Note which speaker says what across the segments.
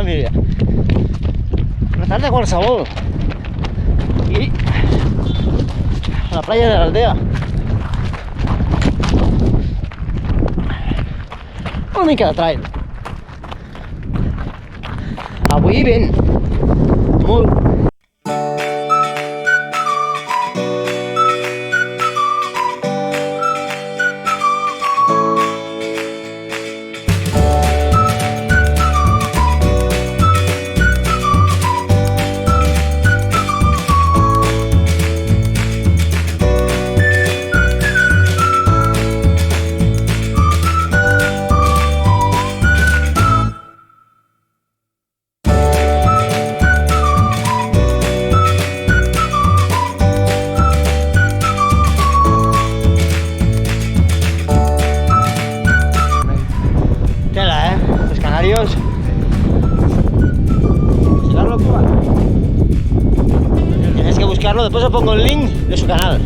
Speaker 1: familia. Una tarde con sabor. Y a la playa de la aldea. Una mica de trail. Avui vent. Molt. Tienes que buscarlo, después os pongo el link de su canal.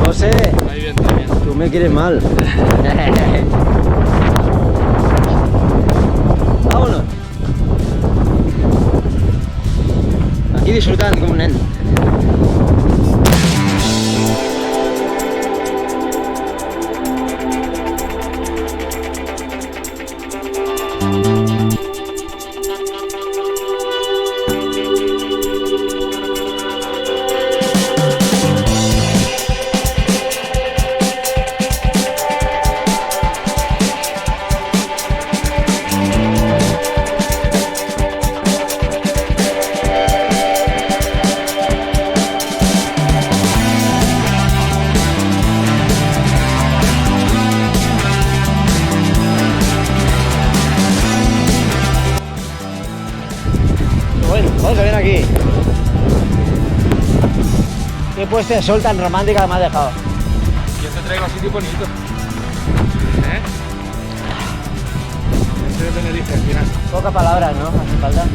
Speaker 1: José, tú me quieres mal. Vámonos. Aquí disfrutando como un nen. Vamos a ver aquí. Qué puesta de sol tan romántica que me ha dejado.
Speaker 2: Yo te traigo sitio bonito. Este de Tenerife al final.
Speaker 1: Poca palabra, ¿no? Hace falta.